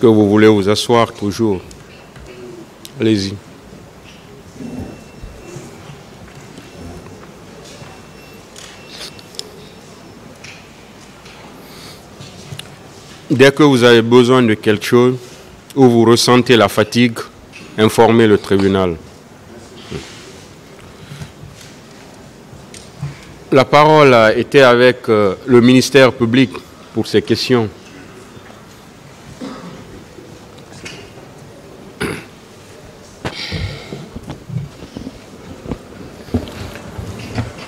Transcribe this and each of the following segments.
que vous voulez vous asseoir toujours? Allez-y. Dès que vous avez besoin de quelque chose ou vous ressentez la fatigue, informez le tribunal. La parole a été avec le ministère public pour ces questions.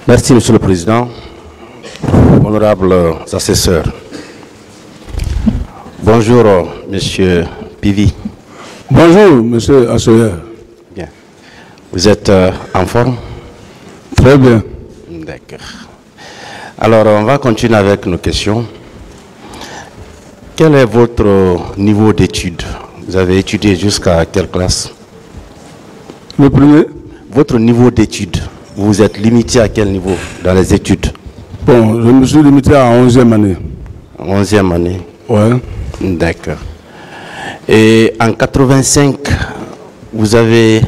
Merci, Monsieur le Président. Honorables assesseurs. Bonjour, Monsieur Pivi. Bonjour, Monsieur Assesseur. Bien. Vous êtes en forme? Très bien. D'accord. Alors, on va continuer avec nos questions. Quel est votre niveau d'études? Vous avez étudié jusqu'à quelle classe? Le premier? Votre niveau d'études, vous vous êtes limité à quel niveau dans les études? Bon, je me suis limité à 11e année. 11e année? Ouais. D'accord. Et en 85, vous avez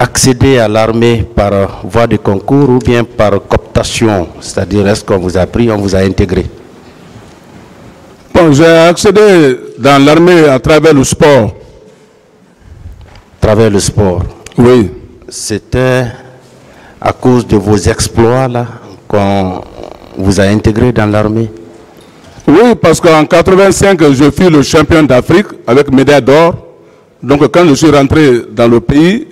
accédé à l'armée par voie de concours ou bien par cooptation? C'est-à-dire, est-ce qu'on vous a pris, on vous a intégré? Bon, j'ai accédé dans l'armée à travers le sport. À travers le sport? Oui. C'était à cause de vos exploits là qu'on vous a intégré dans l'armée? Oui, parce qu'en 85, je fus le champion d'Afrique avec médaille d'or. Donc quand je suis rentré dans le pays,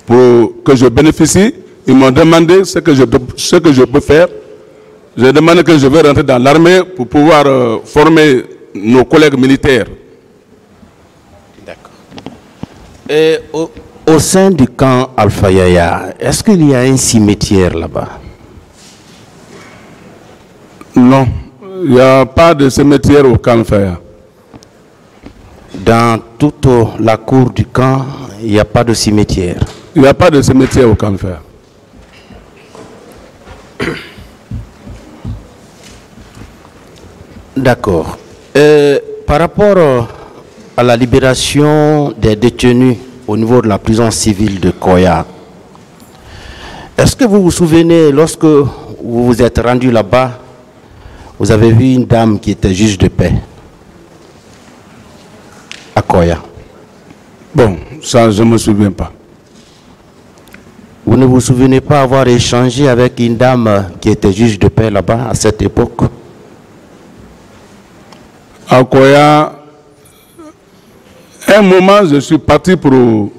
pour que je bénéficie, ils m'ont demandé ce que je peux faire. J'ai demandé que je veux rentrer dans l'armée pour pouvoir former nos collègues militaires. D'accord. Et au sein du camp Alpha Yaya, est-ce qu'il y a un cimetière là-bas? Non, il n'y a pas de cimetière au camp Alpha Yaya. Dans toute la cour du camp, il n'y a pas de cimetière? Il n'y a pas de cimetière au camp Alpha Yaya. D'accord. Par rapport à la libération des détenus au niveau de la prison civile de Koya, est-ce que vous vous souvenez, lorsque vous vous êtes rendu là-bas, vous avez vu une dame qui était juge de paix à Koya? Bon, ça je ne me souviens pas. Vous ne vous souvenez pas avoir échangé avec une dame qui était juge de paix là-bas à cette époque? À Koya, un moment, je suis parti pour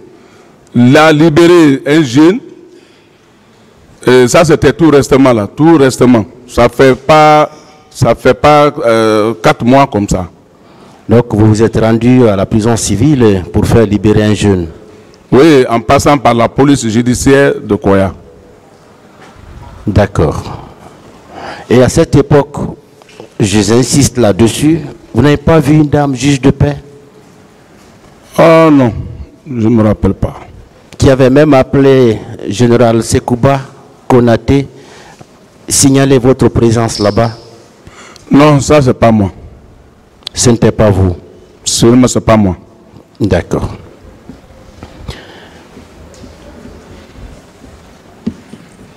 la libérer, un jeune. Et ça, c'était tout récemment là, tout récemment. Ça fait pas 4 mois comme ça. Donc vous vous êtes rendu à la prison civile pour faire libérer un jeune? Oui, en passant par la police judiciaire de Koya. D'accord. Et à cette époque, j'insiste là-dessus, vous n'avez pas vu une dame juge de paix? Oh non, je ne me rappelle pas. Qui avait même appelé général Sekouba Konaté, signaler votre présence là-bas? Non, ça c'est pas moi. Ce n'était pas vous? Seulement c'est pas moi. D'accord.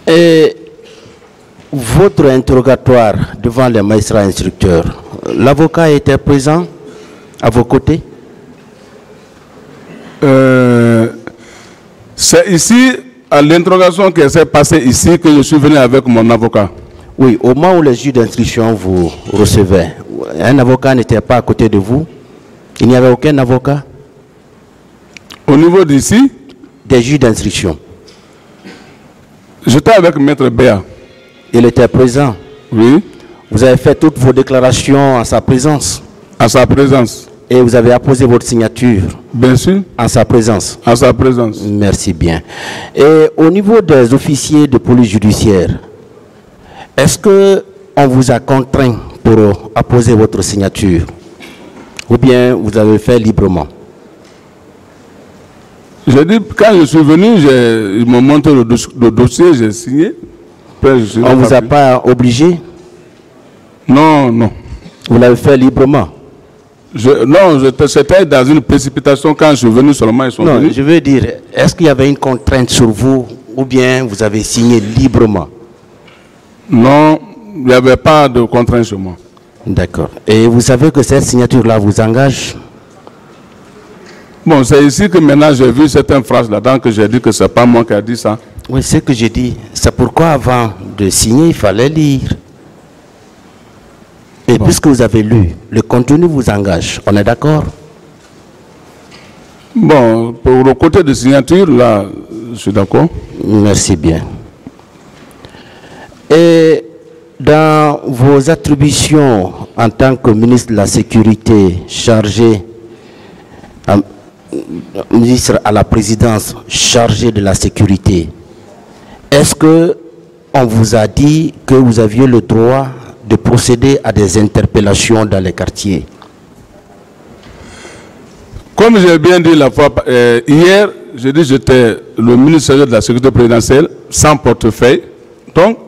Et votre interrogatoire devant les magistrats instructeurs, l'avocat était présent à vos côtés? C'est ici, à l'interrogation qui s'est passée ici, que je suis venu avec mon avocat. Oui, au moment où les juges d'instruction vous recevaient, un avocat n'était pas à côté de vous? Il n'y avait aucun avocat? Au niveau d'ici? Des juges d'instruction. J'étais avec Maître Béa. Il était présent? Oui. Vous avez fait toutes vos déclarations en sa présence? En sa présence. Et vous avez apposé votre signature? Bien sûr. En sa présence? En sa présence. Merci bien. Et au niveau des officiers de police judiciaire, est-ce qu'on vous a contraint pour apposer votre signature? Ou bien vous avez fait librement? Je dis, quand je suis venu, ils m'ont montré le dossier, j'ai signé. Après, on ne vous a pas obligé? Non, non. Vous l'avez fait librement? Non, c'était dans une précipitation quand je suis venu seulement. Ils sont Non, venus. je veux dire, est-ce qu'il y avait une contrainte sur vous ou bien vous avez signé librement? Non, il n'y avait pas de contrainte sur moi. D'accord. Et vous savez que cette signature-là vous engage? Bon, c'est ici que maintenant j'ai vu certaines phrases là-dedans que j'ai dit que ce n'est pas moi qui ai dit ça. Oui, c'est ce que j'ai dit. C'est pourquoi avant de signer, il fallait lire. Et puisque vous avez lu, le contenu vous engage. On est d'accord? Bon, pour le côté de signature, là, je suis d'accord. Merci bien. Et dans vos attributions en tant que ministre de la Sécurité chargé, ministre à la présidence chargé de la sécurité, est-ce que on vous a dit que vous aviez le droit de procéder à des interpellations dans les quartiers? Comme j'ai bien dit la fois hier, j'ai dit que j'étais le ministre chargé de la sécurité présidentielle sans portefeuille. Donc,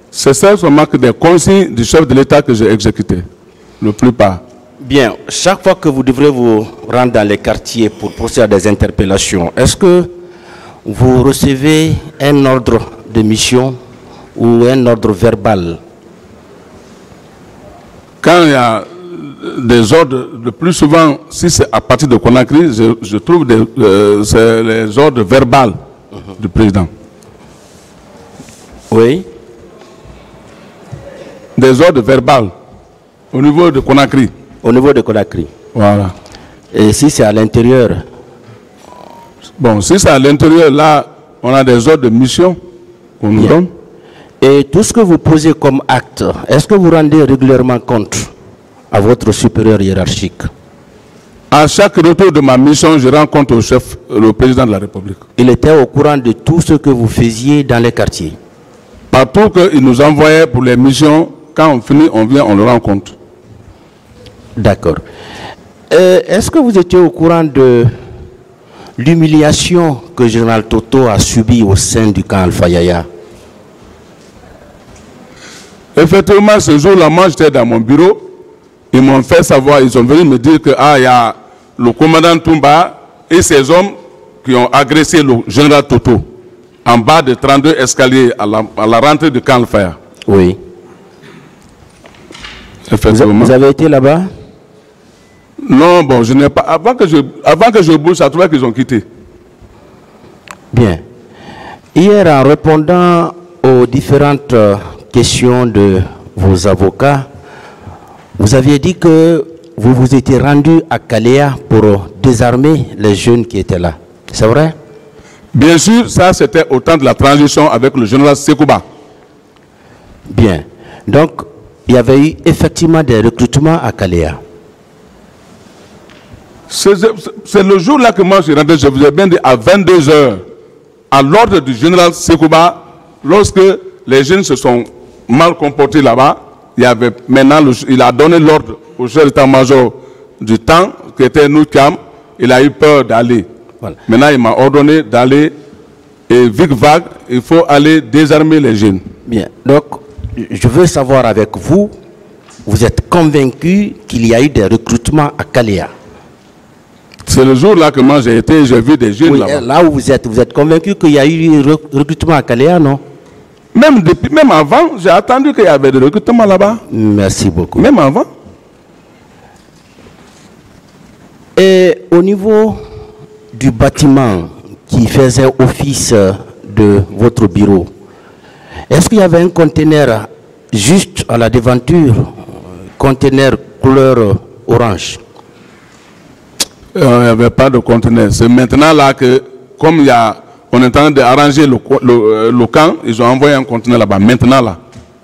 c'est ça seulement que des consignes du chef de l'État que j'ai exécutées, la plupart. Bien, chaque fois que vous devrez vous rendre dans les quartiers pour procéder à des interpellations, est-ce que vous recevez un ordre de mission ou un ordre verbal? Quand il y a des ordres, le plus souvent, si c'est à partir de Conakry, je trouve c'est les ordres verbaux du président. Oui. Des ordres verbaux au niveau de Conakry. Au niveau de Conakry. Voilà. Et si c'est à l'intérieur? Bon, si c'est à l'intérieur, là, on a des ordres de mission qu'on nous donne. Et tout ce que vous posez comme acte, est-ce que vous rendez régulièrement compte à votre supérieur hiérarchique? À chaque retour de ma mission, je rends compte au chef, le président de la République. Il était au courant de tout ce que vous faisiez dans les quartiers? Partout qu'il nous envoyait pour les missions, quand on finit, on vient, on le rend compte. D'accord. Est-ce que vous étiez au courant de l'humiliation que le général Toto a subie au sein du camp Alpha Yaya? Effectivement, ce jour-là, moi, j'étais dans mon bureau. Ils m'ont fait savoir, ils sont venus me dire que il y a le commandant Toumba et ses hommes qui ont agressé le général Toto en bas de 32 escaliers à la rentrée du camp Alpha Yaya. Oui. Effectivement. Vous avez été là-bas? Non, bon, je n'ai pas. Avant que je bouge, je trouvais qu'ils ont quitté. Bien. Hier, en répondant aux différentes questions de vos avocats, vous aviez dit que vous vous étiez rendu à Kalea pour désarmer les jeunes qui étaient là. C'est vrai? Bien sûr, ça c'était au temps de la transition avec le général Sekouba. Bien. Donc, il y avait eu effectivement des recrutements à Kalea. C'est le jour-là que moi je suis rentré, je vous ai bien dit, à 22 h, à l'ordre du général Sekouba, lorsque les jeunes se sont mal comportés là-bas, il a donné l'ordre au chef d'état-major du temps, qui était Noukam, il a eu peur d'aller. Voilà. Maintenant, il m'a ordonné d'aller, et vic-vague, il faut aller désarmer les jeunes. Bien, donc, je veux savoir avec vous, vous êtes convaincu qu'il y a eu des recrutements à Kalea? C'est le jour-là que moi j'ai été, j'ai vu des jeunes oui, là-bas. Là où vous êtes convaincu qu'il y a eu recrutement à Kalea, non? Même avant, j'ai attendu qu'il y avait des recrutements là-bas. Merci beaucoup. Même avant. Et au niveau du bâtiment qui faisait office de votre bureau, est-ce qu'il y avait un conteneur juste à la devanture, conteneur couleur orange? Il n'y avait pas de conteneur. C'est maintenant là que, comme on est en train d'arranger le camp, ils ont envoyé un conteneur là-bas. Maintenant là.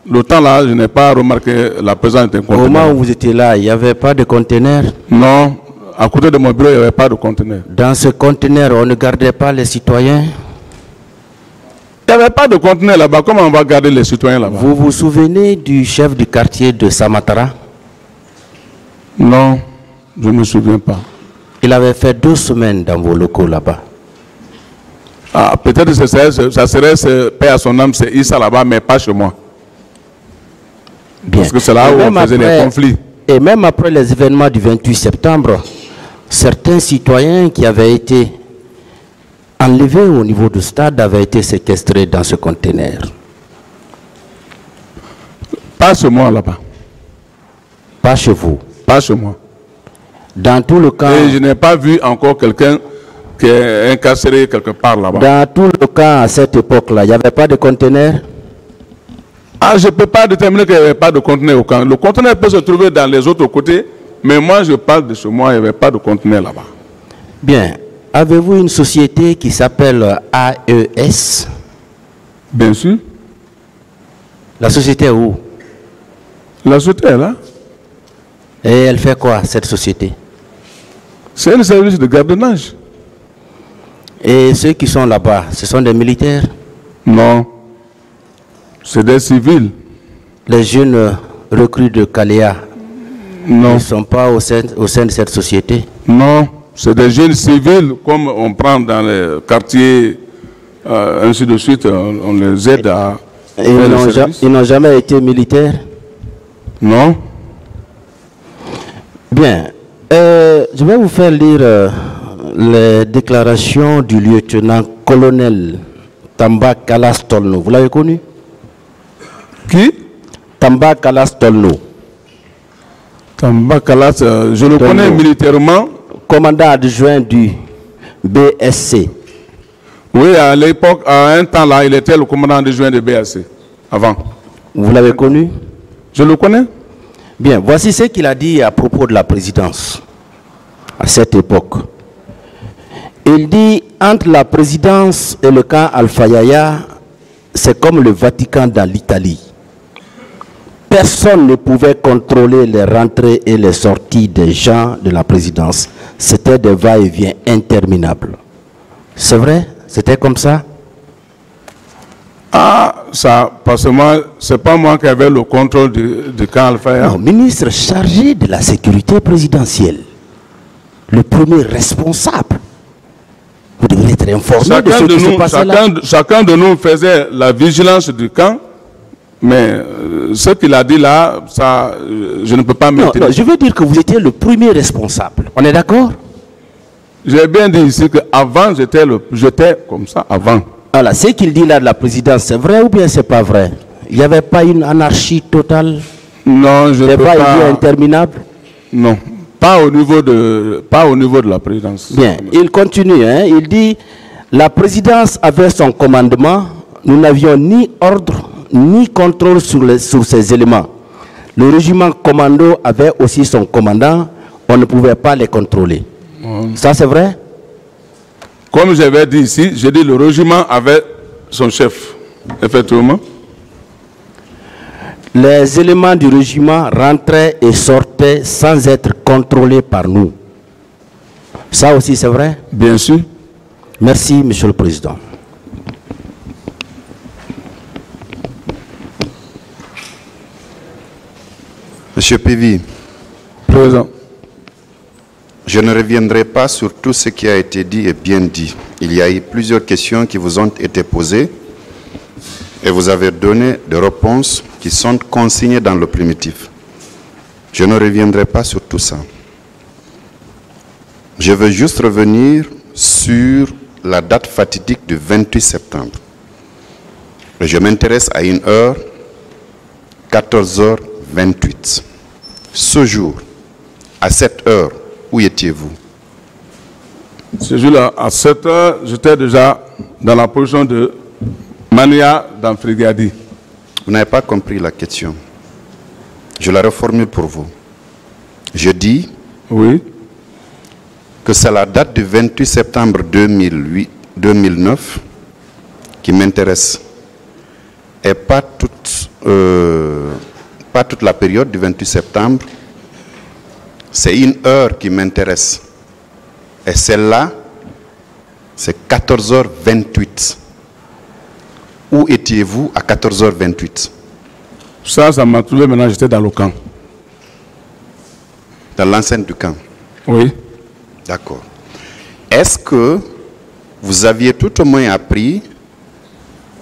Le temps là, je n'ai pas remarqué la présence d'un conteneur. Au moment où vous étiez là, il n'y avait pas de conteneur? Non. À côté de mon bureau, il n'y avait pas de conteneur. Dans ce conteneur, on ne gardait pas les citoyens? Il n'y avait pas de conteneur là-bas. Comment on va garder les citoyens là-bas? Vous vous souvenez du chef du quartier de Samatara? Non, je ne me souviens pas. Il avait fait 2 semaines dans vos locaux là-bas. Ah, peut-être que ça serait, paix à son âme, c'est Issa là-bas, mais pas chez moi. Bien. Parce que c'est là où on faisait les conflits. Et même après les événements du 28 septembre, certains citoyens qui avaient été enlevés au niveau du stade avaient été séquestrés dans ce conteneur. Pas chez moi là-bas. Pas chez vous. Pas chez moi. Dans tout le cas. Et je n'ai pas vu encore quelqu'un qui est incarcéré quelque part là-bas. Dans tout le cas, à cette époque-là, il n'y avait pas de conteneur? Ah, je ne peux pas déterminer qu'il n'y avait pas de conteneur au camp. Le conteneur peut se trouver dans les autres côtés, mais moi je parle de chez moi, il n'y avait pas de conteneur là-bas. Bien. Avez-vous une société qui s'appelle AES? Bien sûr. La société est où? La société est là. Et elle fait quoi, cette société? C'est un service de gardiennage. Et ceux qui sont là-bas, ce sont des militaires? Non. C'est des civils. Les jeunes recrues de Kalea Non. ne sont pas au sein de cette société? Non. C'est des jeunes civils, comme on prend dans les quartiers, ainsi de suite, on les aide à... Ils n'ont jamais été militaires? Non. Bien. Je vais vous faire lire les déclarations du lieutenant-colonel Tamba Kalas Tolno. Vous l'avez connu? Qui? Tamba Kalas Tolno. Tamba Kalas, je le connais militairement. Commandant adjoint du BSC. Oui, à l'époque, à un temps là, il était le commandant adjoint du BSC. Avant. Vous l'avez connu? Je le connais. Bien, voici ce qu'il a dit à propos de la présidence à cette époque. Il dit, entre la présidence et le camp Alpha Yaya, c'est comme le Vatican dans l'Italie. Personne ne pouvait contrôler les rentrées et les sorties des gens de la présidence. C'était des va-et-vient interminables. C'est vrai? C'était comme ça? Ah, ça, parce que moi, c'est pas moi qui avais le contrôle du camp Alpha Yaya. Non, ministre chargé de la sécurité présidentielle, le premier responsable. Vous devez être informé de ce qui se passait là. Chacun de nous faisait la vigilance du camp, mais ce qu'il a dit là, ça, je ne peux pas maintenir. Non, je veux dire que vous étiez le premier responsable. On est d'accord? J'ai bien dit ici qu'avant, j'étais comme ça, avant. Voilà, ce qu'il dit là de la présidence, c'est vrai ou bien c'est pas vrai? Il n'y avait pas une anarchie totale? Non, je ne peux pas. Des va-et-vient interminables? Non, pas au niveau de la présidence. Bien, il continue, hein, il dit, la présidence avait son commandement, nous n'avions ni ordre, ni contrôle sur ces éléments. Le régiment commando avait aussi son commandant, on ne pouvait pas les contrôler. Ça c'est vrai? Comme j'avais dit ici, j'ai dit le régiment avait son chef, effectivement. Les éléments du régiment rentraient et sortaient sans être contrôlés par nous. Ça aussi c'est vrai? Bien sûr. Merci, Monsieur le Président. Monsieur Pévi, Président. je ne reviendrai pas sur tout ce qui a été dit et bien dit. Il y a eu plusieurs questions qui vous ont été posées et vous avez donné des réponses qui sont consignées dans le primitif. Je ne reviendrai pas sur tout ça. Je veux juste revenir sur la date fatidique du 28 septembre. Et je m'intéresse à une heure, 14h28. Ce jour, à cette heure, où étiez-vous? Ce jour-là, à 7 heures, j'étais déjà dans la position de Mania dans Frigadi. Vous n'avez pas compris la question. Je la reformule pour vous. Je dis Oui. que c'est la date du 28 septembre 2009 qui m'intéresse. Et pas toute la période du 28 septembre. C'est une heure qui m'intéresse. Et celle-là, c'est 14h28. Où étiez-vous à 14h28? Ça m'a trouvé maintenant, j'étais dans le camp. Dans l'enceinte du camp? Oui. D'accord. Est-ce que vous aviez tout au moins appris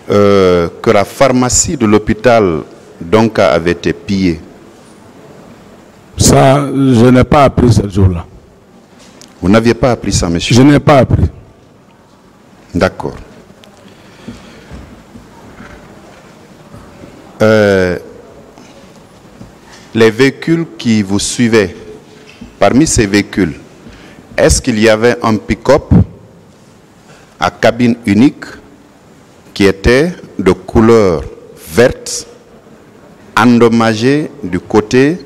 que la pharmacie de l'hôpital Donka avait été pillée? Ça, je n'ai pas appris ce jour-là. Vous n'aviez pas appris ça, monsieur? Je n'ai pas appris. D'accord. Les véhicules qui vous suivaient, parmi ces véhicules, est-ce qu'il y avait un pick-up à cabine unique qui était de couleur verte, endommagé du côté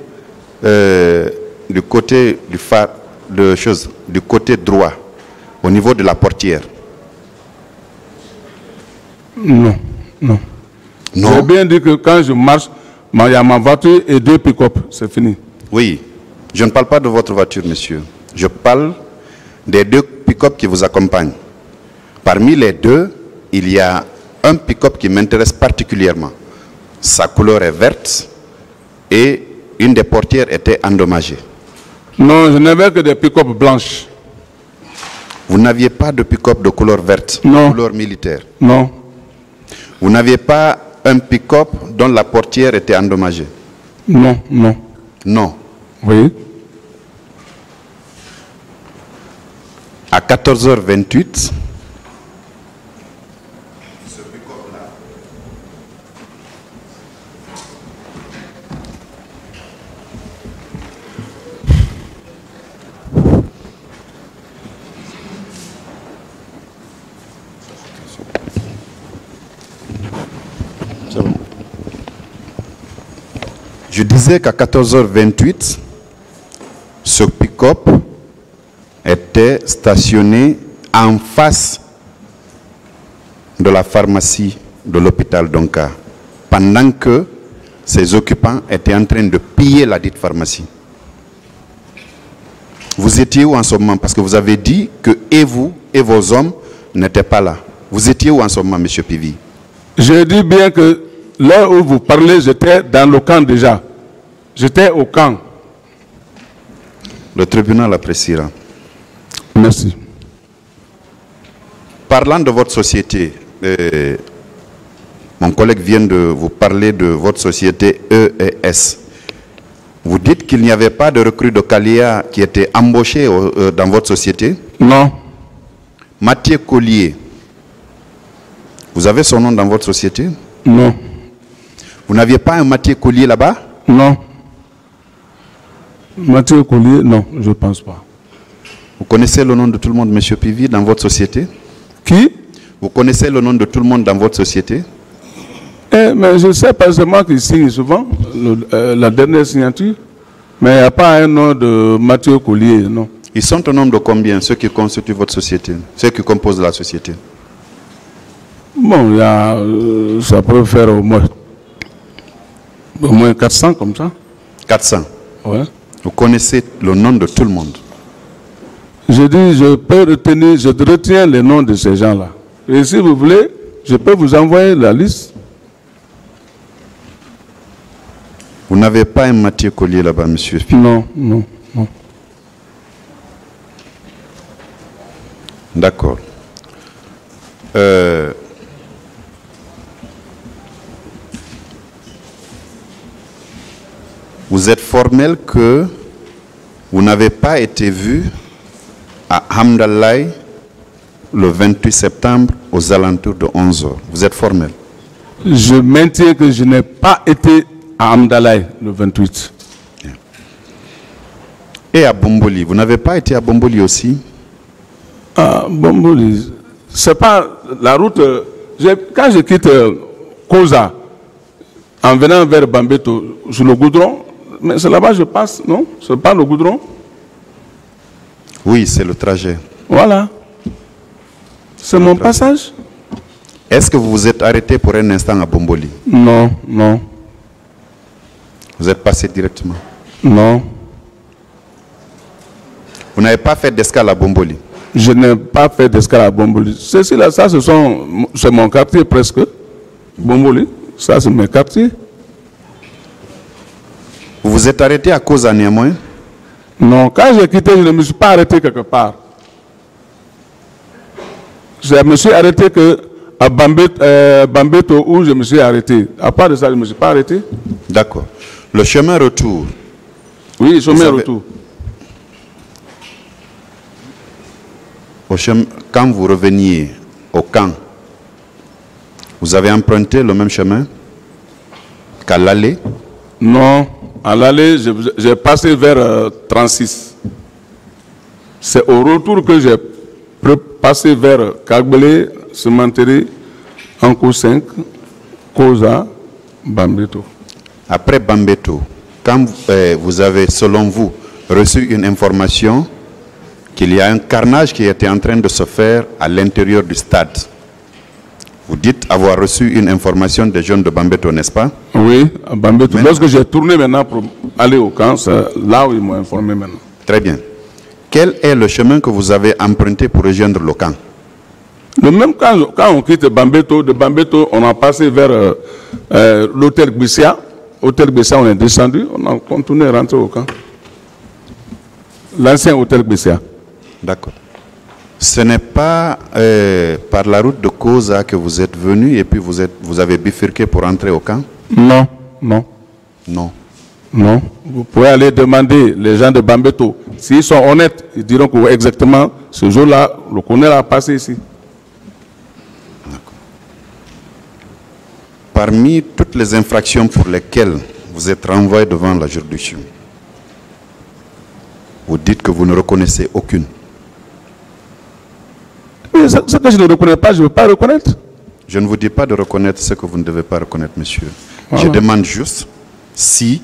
du côté droit, au niveau de la portière? Non, non. Non. J'ai bien dit que quand je marche, il y a ma voiture et 2 pick-up, c'est fini. Oui, je ne parle pas de votre voiture, monsieur. Je parle des 2 pick-up qui vous accompagnent. Parmi les 2, il y a un pick-up qui m'intéresse particulièrement. Sa couleur est verte et une des portières était endommagée. Non, je n'avais que des pick-up blanches. Vous n'aviez pas de pick-up de couleur verte, Non. couleur militaire? Non. Vous n'aviez pas un pick-up dont la portière était endommagée? Non, non. Non. Oui. À 14h28, je disais qu'à 14h28, ce pick-up était stationné en face de la pharmacie de l'hôpital Donka, pendant que ses occupants étaient en train de piller la dite pharmacie. Vous étiez où en ce moment? Parce que vous avez dit que et vous et vos hommes n'étaient pas là. Vous étiez où en ce moment, M. Pivi? Je dis bien que là où vous parlez, j'étais dans le camp déjà. J'étais au camp. Le tribunal appréciera. Merci. Parlant de votre société, mon collègue vient de vous parler de votre société EES. Vous dites qu'il n'y avait pas de recrue de Caléa qui était embauché dans votre société? Non. Mathieu Collier, vous avez son nom dans votre société? Non. Vous n'aviez pas un Mathieu Collier là-bas? Non. Mathieu Collier, non, je ne pense pas. Vous connaissez le nom de tout le monde, M. Pivi, dans votre société? Qui? Vous connaissez le nom de tout le monde dans votre société? Mais je sais pas, c'est moi qui signe souvent la dernière signature. Mais il n'y a pas un nom de Mathieu Collier, non. Ils sont au nombre de combien, ceux qui constituent votre société, ceux qui composent la société? Bon, il y a, ça peut faire au moins 400 comme ça. 400. Ouais. Vous connaissez le nom de tout le monde? Je dis, je peux retenir, je retiens les noms de ces gens-là. Et si vous voulez, je peux vous envoyer la liste. Vous n'avez pas un Mathieu Collier là-bas, monsieur? Non, non, non. D'accord. Vous êtes formel que vous n'avez pas été vu à Hamdallah le 28 septembre aux alentours de 11 h. Vous êtes formel? Je maintiens que je n'ai pas été à Hamdallah le 28. Et à Bomboli, vous n'avez pas été à Bomboli aussi? Ah, Bomboli, c'est pas la route. Quand je quitte Koza, en venant vers Bambeto, sur le goudron, mais c'est là-bas que je passe, non? C'est pas le goudron? Oui, c'est le trajet. Voilà. C'est mon passage? Est-ce que vous vous êtes arrêté pour un instant à Bomboli? Non, non. Vous êtes passé directement? Non. Vous n'avez pas fait d'escale à Bomboli? Je n'ai pas fait d'escale à Bomboli. Ceci là, ça, c'est mon quartier presque. Bomboli, ça c'est mes quartiers. Vous vous êtes arrêté à cause à Niamey? Non, quand j'ai quitté, je ne me suis pas arrêté quelque part. Je me suis arrêté que à Bambeto où je me suis arrêté. À part de ça, je ne me suis pas arrêté. D'accord. Le chemin retour, Oui, chemin retour. Quand vous reveniez au camp, vous avez emprunté le même chemin qu'à l'aller? Non, à l'aller, j'ai passé vers 36. C'est au retour que j'ai passé vers Kagbele, Sementeri, Anko 5, Koza, Bambeto. Après Bambeto, quand vous avez, selon vous, reçu une information qu'il y a un carnage qui était en train de se faire à l'intérieur du stade, vous dites avoir reçu une information des jeunes de Bambeto, n'est-ce pas? Oui, à Bambeto. Lorsque j'ai tourné maintenant pour aller au camp, c'est là où ils m'ont informé maintenant. Très bien. Quel est le chemin que vous avez emprunté pour rejoindre le camp? Le même quand on quitte Bambeto, de Bambeto, on a passé vers l'hôtel Bissia. Hôtel Bissia, on est descendu, on a continué à rentrer au camp. L'ancien hôtel Bissia. D'accord. Ce n'est pas par la route de Koza que vous êtes venu et puis vous avez bifurqué pour entrer au camp? Non, non. Non. Non. Vous pouvez aller demander les gens de Bambeto. S'ils sont honnêtes, ils diront que exactement ce jour-là, le colonel a passé ici. Parmi toutes les infractions pour lesquelles vous êtes renvoyé devant la juridiction, vous dites que vous ne reconnaissez aucune. Mais ce que je ne reconnais pas, je ne veux pas reconnaître. Je ne vous dis pas de reconnaître ce que vous ne devez pas reconnaître, monsieur. Voilà. Je demande juste si,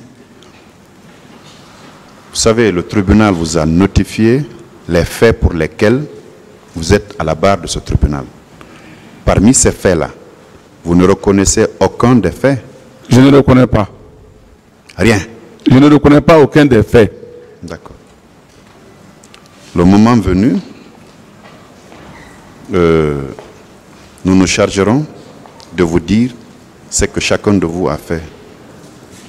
vous savez, le tribunal vous a notifié les faits pour lesquels vous êtes à la barre de ce tribunal. Parmi ces faits-là, vous ne reconnaissez aucun des faits? Je ne reconnais pas. Rien? Je ne reconnais pas aucun des faits. D'accord. Le moment venu, nous nous chargerons de vous dire ce que chacun de vous a fait.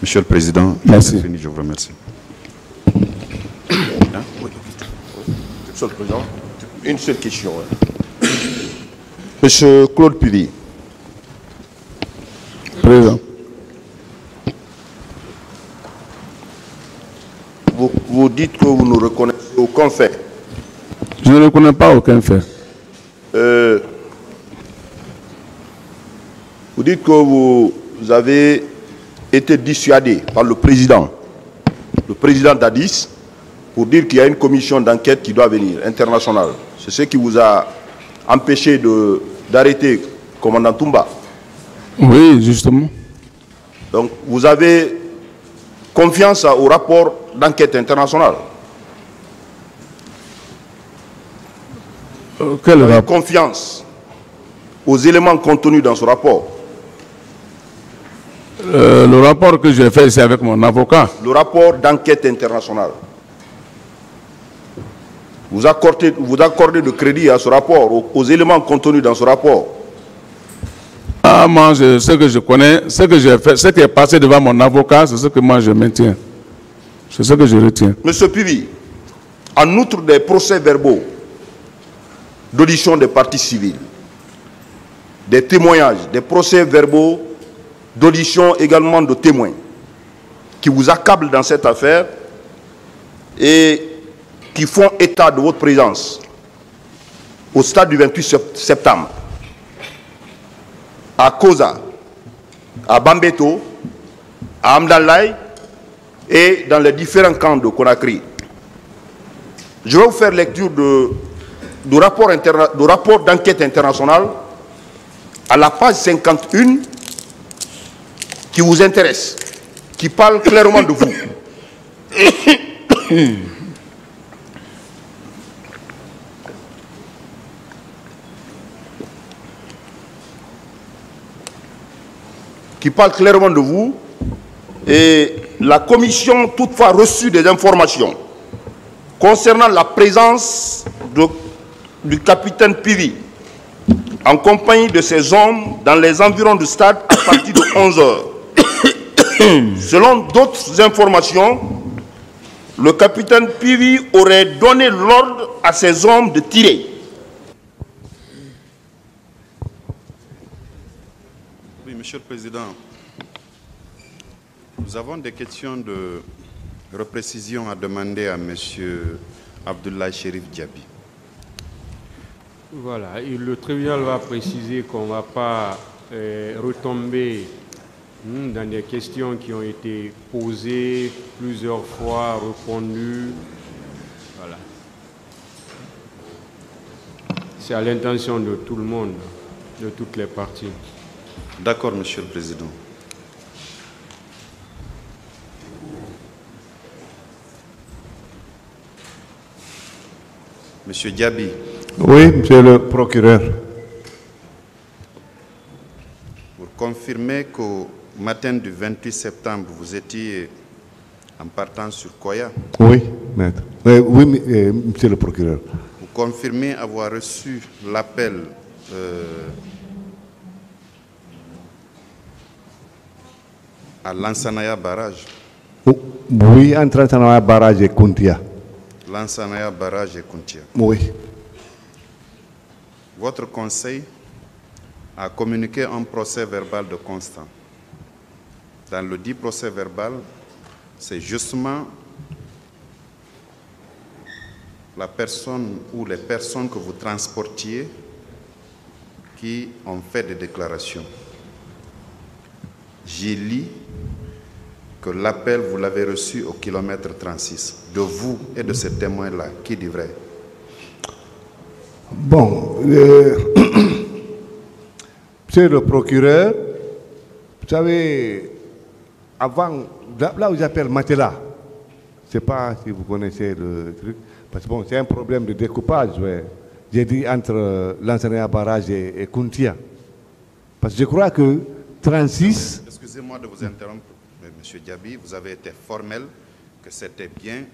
Monsieur le Président, merci. Fini, je vous remercie. Monsieur le Président, une seule question. Monsieur Claude Pili. Président. Vous dites que vous ne reconnaissez aucun fait. Je ne reconnais pas aucun fait. Vous dites que vous avez été dissuadé par le président d'Addis, pour dire qu'il y a une commission d'enquête qui doit venir, internationale. C'est ce qui vous a empêché d'arrêter le commandant Toumba. Oui, justement. Donc, vous avez confiance au rapport d'enquête internationale. Quel Vous avez rapport? confiance aux éléments contenus dans ce rapport. Le rapport que j'ai fait ici avec mon avocat. Le rapport d'enquête internationale. Vous accordez de crédit à ce rapport, aux éléments contenus dans ce rapport. Ah, moi, ce que je connais, ce que j'ai fait, ce qui est passé devant mon avocat, c'est ce que moi je maintiens. C'est ce que je retiens. Monsieur Pivi, en outre des procès-verbaux d'audition des parties civiles, des témoignages, des procès-verbaux d'audition également de témoins qui vous accablent dans cette affaire et qui font état de votre présence au stade du 28 septembre à Koza, à Bambeto, à Amdalaï et dans les différents camps de Conakry. Je vais vous faire lecture du rapport d'enquête internationale à la page 51 qui vous intéresse, qui parle clairement de vous. Qui parle clairement de vous, et la commission toutefois reçu des informations concernant la présence du capitaine Pivi en compagnie de ses hommes dans les environs du stade à partir de 11 h. Selon d'autres informations, le capitaine Pivi aurait donné l'ordre à ses hommes de tirer. Oui, Monsieur le Président, nous avons des questions de Reprécision à demander à M. Abdoulaye Cherif Diaby. Voilà, et le tribunal va préciser qu'on ne va pas retomber dans des questions qui ont été posées plusieurs fois, répondues. Voilà. C'est à l'intention de tout le monde, de toutes les parties. D'accord, Monsieur le Président. Monsieur Diaby. Oui, Monsieur le procureur. Vous confirmez qu'au matin du 28 septembre, vous étiez en partant sur Koya? Oui, maître. Oui, Monsieur le procureur. Vous confirmez avoir reçu l'appel à Lansanaya Barrage? Oui, entre Lansanaya Barrage et Kuntia. Lansanaya Barrage et Kuntia. Oui. Votre conseil a communiqué un procès verbal de constat. Dans le dit procès verbal, c'est justement la personne ou les personnes que vous transportiez qui ont fait des déclarations. J'ai lu que l'appel, vous l'avez reçu au kilomètre 36. De vous et de ces témoins-là, qui dit vrai? Bon, Monsieur le procureur, vous savez, avant, là où j'appelle Matela, je ne sais pas si vous connaissez le truc, parce que bon, c'est un problème de découpage, ouais. J'ai dit entre Lansanaya Barrage et Kuntia. Parce que je crois que 36... Excusez-moi de vous interrompre, M. Diaby, vous avez été formel que c'était bien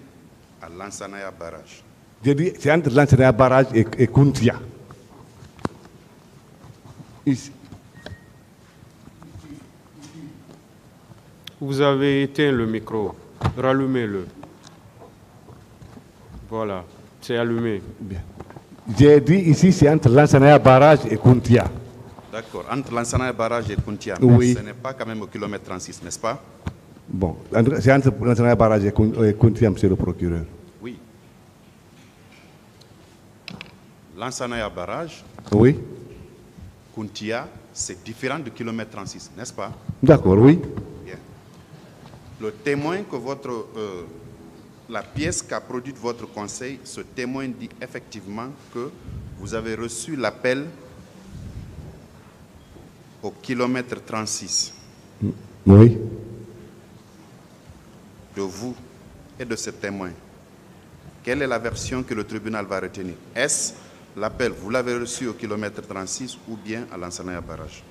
à Lansanaya Barrage. J'ai dit c'est entre Lansanaya Barrage et Kuntia. Ici. Vous avez éteint le micro. Rallumez-le. Voilà, c'est allumé. Bien. J'ai dit ici c'est entre Lansanaya Barrage et Kuntia. D'accord, entre Lansanaya Barrage et Kuntia. Oui. Ce n'est pas quand même au kilomètre 36, n'est-ce pas? Bon, c'est entre Lansanaya Barrage et Kuntia, Monsieur le procureur. Oui. Lansanaya Barrage, Oui. Kuntia, c'est différent du kilomètre 36, n'est-ce pas? D'accord, oui. Bien. Le témoin que la pièce qu'a produite votre conseil, ce témoin dit effectivement que vous avez reçu l'appel au kilomètre 36. Oui. De vous et de ce témoin. Quelle est la version que le tribunal va retenir? Est-ce l'appel, vous l'avez reçu au kilomètre 36 ou bien à Lansanaya Barrage?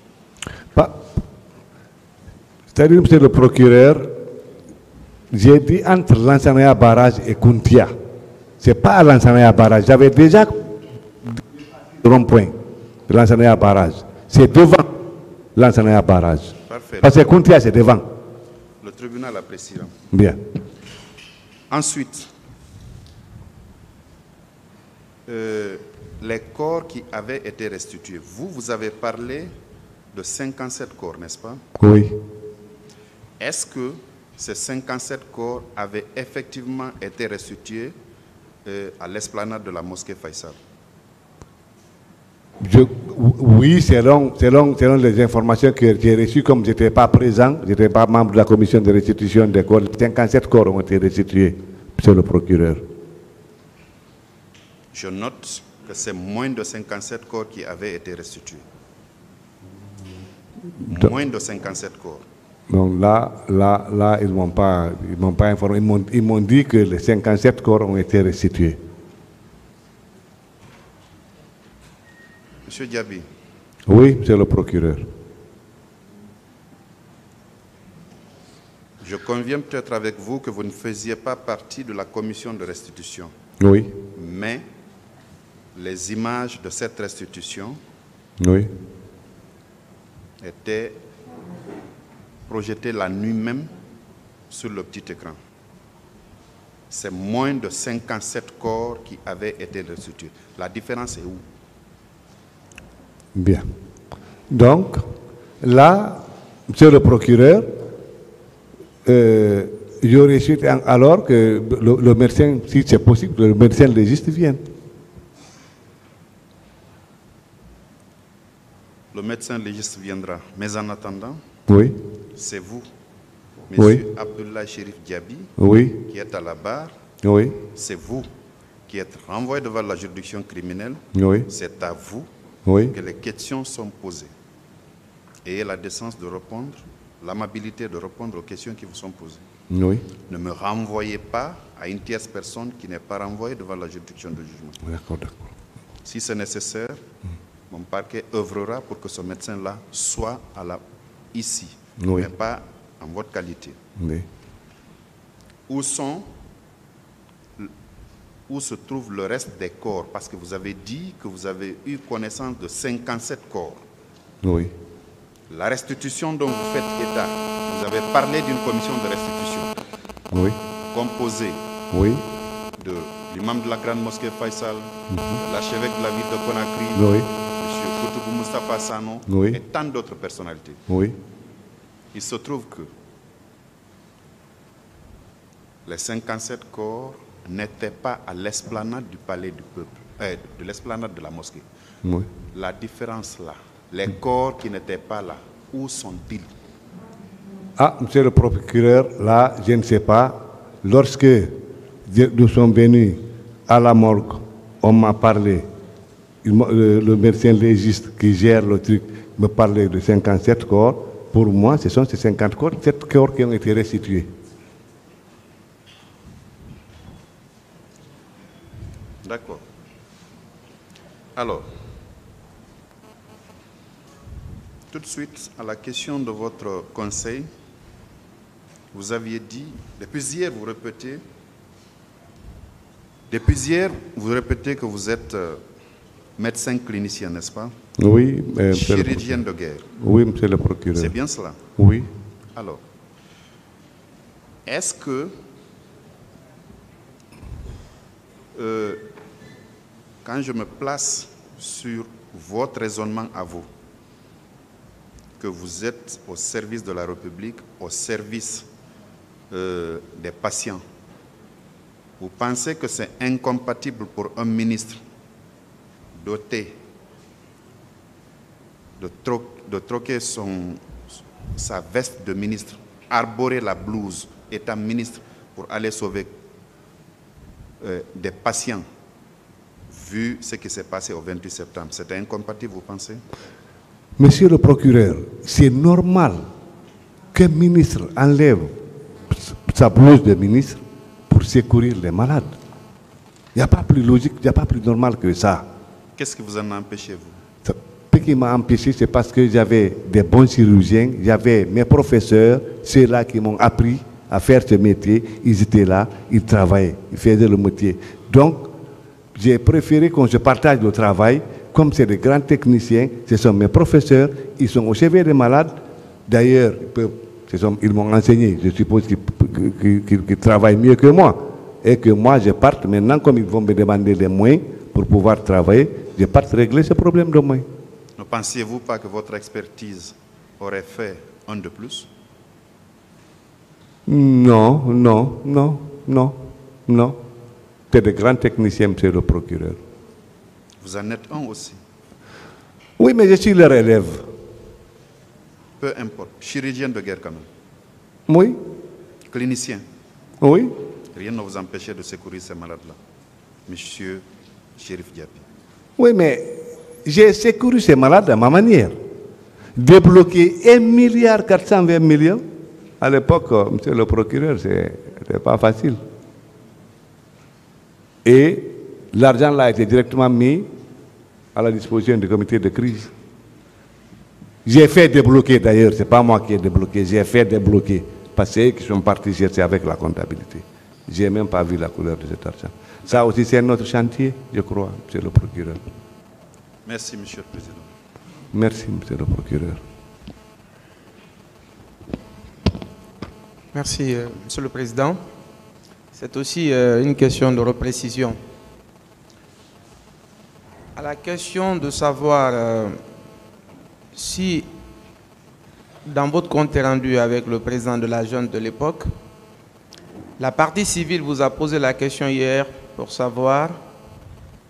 C'est-à-dire, Monsieur le procureur, j'ai dit entre Lansanaya Barrage et Kuntia. Ce n'est pas à Lansanaya Barrage. J'avais déjà le rond-point de Lansanaya Barrage. C'est devant Lansanaya Barrage. Parfait. Parce que Kuntia, c'est devant. Le tribunal appréciera. Bien. Ensuite, les corps qui avaient été restitués. Vous avez parlé de 57 corps, n'est-ce pas? Oui. Est-ce que ces 57 corps avaient effectivement été restitués à l'esplanade de la mosquée Faisal? Oui, selon les informations que j'ai reçues, comme je n'étais pas présent, je n'étais pas membre de la commission de restitution des corps, 57 corps ont été restitués, Monsieur le procureur. Je note que c'est moins de 57 corps qui avaient été restitués. Moins de 57 corps. Donc là, ils ne m'ont pas informé. Ils m'ont dit que les 57 corps ont été restitués. Monsieur Diaby. Oui, Monsieur le procureur. Je conviens peut-être avec vous que vous ne faisiez pas partie de la commission de restitution. Oui. Mais les images de cette restitution Oui. étaient projetées la nuit même sur le petit écran. C'est moins de 57 corps qui avaient été restitués. La différence est où? Bien. Donc, là, Monsieur le procureur, j'aurais souhaité alors que le médecin, si c'est possible, le médecin légiste vienne. Le médecin légiste viendra. Mais en attendant, Oui, c'est vous, Oui. M. Abdullah Chérif Diaby, oui, qui êtes à la barre. oui, C'est vous qui êtes renvoyé devant la juridiction criminelle. oui, C'est à vous oui. que les questions sont posées. Ayez la décence de répondre, l'amabilité de répondre aux questions qui vous sont posées. Oui, Ne me renvoyez pas à une tierce personne qui n'est pas renvoyée devant la juridiction de jugement. d'accord, d'accord. Si c'est nécessaire, mon parquet œuvrera pour que ce médecin-là soit ici, Oui. mais pas en votre qualité. Oui. Où se trouve le reste des corps? Parce que vous avez dit que vous avez eu connaissance de 57 corps. Oui, La restitution dont vous faites état, vous avez parlé d'une commission de restitution oui, composée oui, de l'imam de la grande mosquée Faisal, de l'archevêque de la ville de Conakry, oui, M. Koutoubou Moustapha Sano, Oui. et tant d'autres personnalités. oui, Il se trouve que les 57 corps n'étaient pas à l'esplanade du palais du peuple, de l'esplanade de la mosquée. oui. La différence là, les corps qui n'étaient pas là, où sont-ils? Ah, monsieur le procureur, là, je ne sais pas. Lorsque nous sommes venus à la morgue, on m'a parlé, le médecin légiste qui gère le truc me parlait de 57 corps. Pour moi, ce sont ces 57 corps qui ont été restitués. D'accord. Alors, tout de suite à la question de votre conseil, vous aviez dit, depuis hier vous répétez que vous êtes médecin clinicien, n'est-ce pas? Oui, monsieur le Chirurgien de guerre. Oui, monsieur le procureur. C'est bien cela? Oui. Alors, est-ce que quand je me place sur votre raisonnement à vous, que vous êtes au service de la République, au service des patients, vous pensez que c'est incompatible pour un ministre doté de troquer sa veste de ministre, arborer la blouse, étant ministre, pour aller sauver des patients, vu ce qui s'est passé au 28 septembre? C'était incompatible, vous pensez? Monsieur le procureur, c'est normal qu'un ministre enlève sa blouse de ministre pour secourir les malades. Il n'y a pas plus logique, il n'y a pas plus normal que ça. Qu'est-ce qui vous en a empêché, vous? Ce qui m'a empêché, c'est parce que j'avais des bons chirurgiens, j'avais mes professeurs, ceux-là qui m'ont appris à faire ce métier, ils étaient là, ils travaillaient, ils faisaient le métier. Donc, j'ai préféré qu'on se partage le travail. Comme c'est des grands techniciens, ce sont mes professeurs, ils sont au chevet des malades. D'ailleurs, ils m'ont enseigné, je suppose qu'ils travaillent mieux que moi. Et que moi, je parte maintenant, comme ils vont me demander des moyens pour pouvoir travailler, je parte régler ce problème de moyens. Ne pensiez-vous pas que votre expertise aurait fait un de plus? Non, non, non, non, non. C'est des grands techniciens, monsieur le procureur. Vous en êtes un aussi. Oui, mais je suis leur élève. Peu importe. Chirurgien de guerre quand même. Oui, Clinicien. oui. Rien ne vous empêchait de secourir ces malades-là. Monsieur Chérif Diaby. Oui, mais j'ai secouru ces malades à ma manière. Débloquer 1,420 milliard, à l'époque, monsieur le procureur, c'était pas facile. Et l'argent là a été directement mis à la disposition du comité de crise. J'ai fait débloquer d'ailleurs, ce n'est pas moi qui ai débloqué, j'ai fait débloquer. Parce que qui sont partis chercher avec la comptabilité. Je n'ai même pas vu la couleur de cet argent. Ça aussi, c'est notre chantier, je crois, monsieur le procureur. Merci, monsieur le président. Merci, monsieur le procureur. Merci, monsieur le président. C'est aussi une question de reprécision. À la question de savoir si, dans votre compte rendu avec le président de la junte de l'époque, La partie civile vous a posé la question hier pour savoir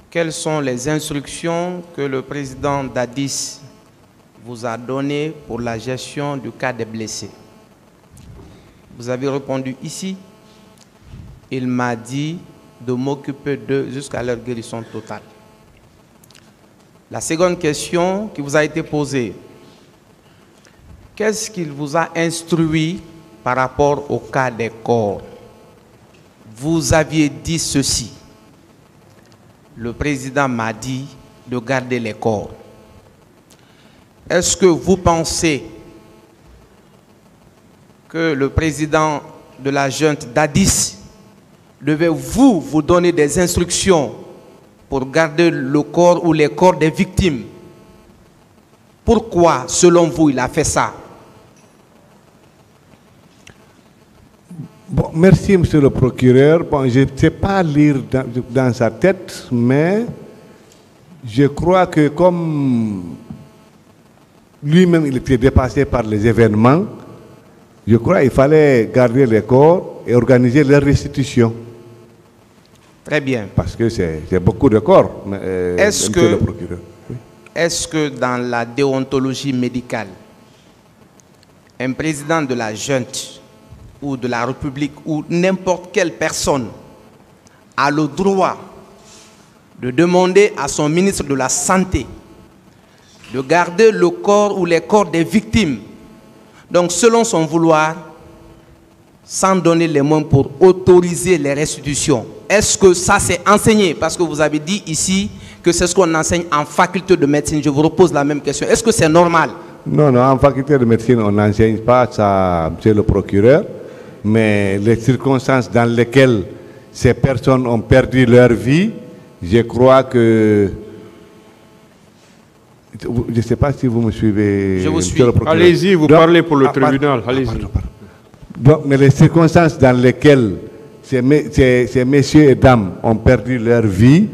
quelles sont les instructions que le président Dadis vous a données pour la gestion du cas des blessés. Vous avez répondu ici. Il m'a dit de m'occuper d'eux jusqu'à leur guérison totale. La seconde question qui vous a été posée, qu'est-ce qu'il vous a instruit par rapport au cas des corps? Vous aviez dit ceci. Le président m'a dit de garder les corps. Est-ce que vous pensez que le président de la junte Dadis devait vous donner des instructions pour garder le corps ou les corps des victimes? Pourquoi, selon vous, il a fait ça? Bon, merci, monsieur le procureur. Bon, je ne sais pas lire dans sa tête, mais je crois que comme lui-même il était dépassé par les événements, je crois qu'il fallait garder les corps et organiser leur restitution. Très bien. Parce que c'est beaucoup de corps, Est-ce monsieur le procureur. Oui. Est-ce que dans la déontologie médicale, un président de la junte ou de la République ou n'importe quelle personne a le droit de demander à son ministre de la Santé de garder le corps ou les corps des victimes, donc selon son vouloir, sans donner les moyens pour autoriser les restitutions? Est-ce que ça c'est enseigné? Parce que vous avez dit ici que c'est ce qu'on enseigne en faculté de médecine. Je vous repose la même question. Est-ce que c'est normal? Non, non, en faculté de médecine, on n'enseigne pas ça, monsieur le procureur, mais les circonstances dans lesquelles ces personnes ont perdu leur vie, je crois que... Je ne sais pas si vous me suivez. Je vous suis. Allez-y, vous parlez pour le tribunal. Allez-y. Donc, mais les circonstances dans lesquelles ces messieurs et dames ont perdu leur vie,